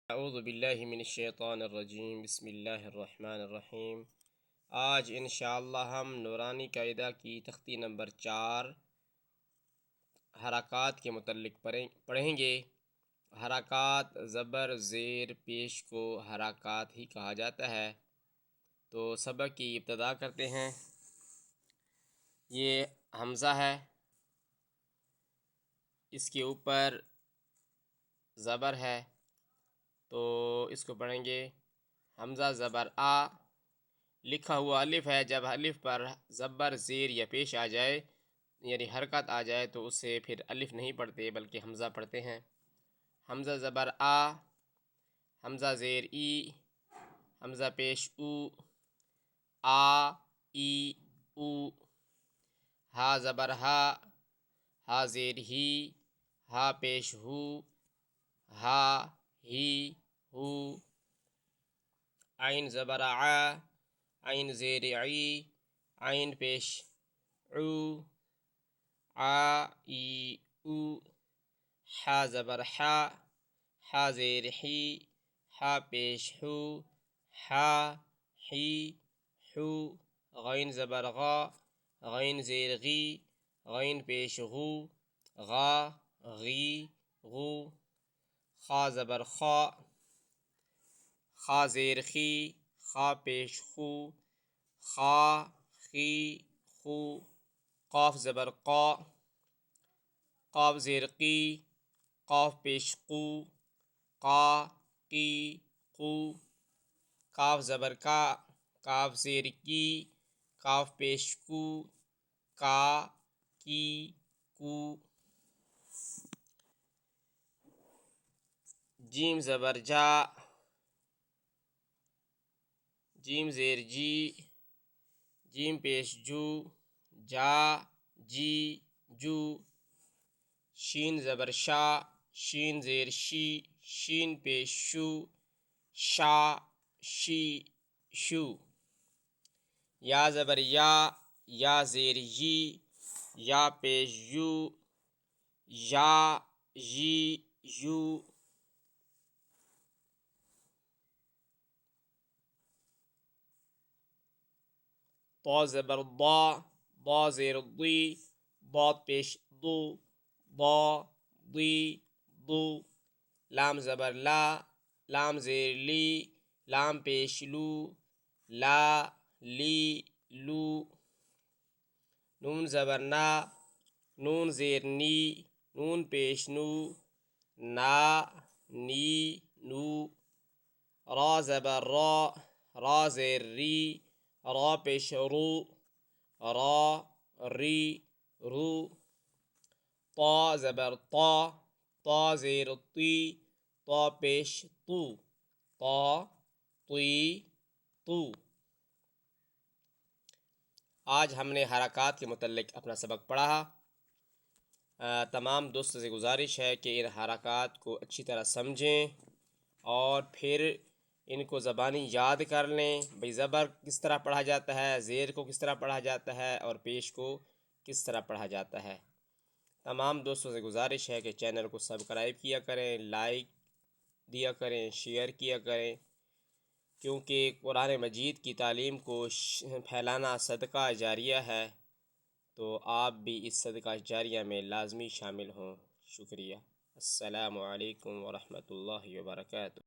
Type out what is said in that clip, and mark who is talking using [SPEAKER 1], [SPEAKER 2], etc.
[SPEAKER 1] اعوذ باللہ من الشیطان الرجیم، بسم اللہ الرحمن الرحیم۔ آج انشاءاللہ ہم نورانی قاعدہ کی تختی نمبر 4 حرکات کے متعلق پڑھیں گے۔ حرکات زبر زیر پیش کو حرکات ہی کہا جاتا ہے۔ تو سبق کی ابتدا کرتے ہیں۔ یہ حمزہ ہے، اس کے اوپر زبر ہے، تو اس کو پڑھیں گے حمزہ زبر آ، لکھا ہوا الف ہے۔ جب الف پر زبر زیر یا پیش آ جائے یعنی حرکت آ جائے تو اسے پھر الف نہیں پڑھتے بلکہ حمزہ پڑھتے ہیں۔ حمزہ زبر آ، حمزہ زیر ای، حمزہ پیش او، آ ای او۔ ہا زبر ہا، ہا زیر ہی، ہا پیش ہو، ہا ہی ہو۔ عین زبر ع، عین زیر عی، عین پیش عو، ع ای او۔ حا زبر حا، حا زیر حی، حا پیش حو، حا حی حو۔ غین زبر غا، غین زیر غی، غین پیش غو، غا غی غو۔ خا زبر خا، خا زیر خی، خا پیش خو، خا خی خو۔ قاف زبر قا، قاف زیر قی، قاف پیش قو، قا قی قو۔ کاف زبر کا، کاف زیر کی، کاف پیش کو، کا کی کو۔ جیم زبر جا، جیم زیر جی، جیم پیش جو، جا جی جو۔ شین زبر شا، شین زیر شی، شین پیش شو، شا شی شو۔ یا زبر یا، یا زیر یی، یا پیش یو، یا یی یو۔ طا زبر ضا، ضا زیر ضی، ضاد پیش ضو، ضا ضی ضو۔ لام زبر لا، لام زیر لی، لام پیش لو، لا لی لو۔ نون زبر نا، نون زیر نی، نون پیش نو، نا نی نو۔ را زبر را، را زیر ری، را پیش رو، را ری رو۔ طا زبر طا، طا زیر طی، طا پیش طو، طا طی طو۔ آج ہم نے حرکات کے متعلق اپنا سبق پڑھا۔ تمام دوستوں سے گزارش ہے کہ ان حرکات کو اچھی طرح سمجھیں اور پھر ان کو زبانی یاد کر لیں۔ بھئی زبر کس طرح پڑھا جاتا ہے، زیر کو کس طرح پڑھا جاتا ہے اور پیش کو کس طرح پڑھا جاتا ہے۔ تمام دوستوں سے گزارش ہے کہ چینل کو سبسکرائب کیا کریں، لائک دیا کریں، شیئر کیا کریں، کیونکہ قرآن مجید کی تعلیم کو پھیلانا صدقہ جاریہ ہے، تو آپ بھی اس صدقہ جاریہ میں لازمی شامل ہوں۔ شکریہ۔ السلام علیکم ورحمۃ اللہ وبرکاتہ۔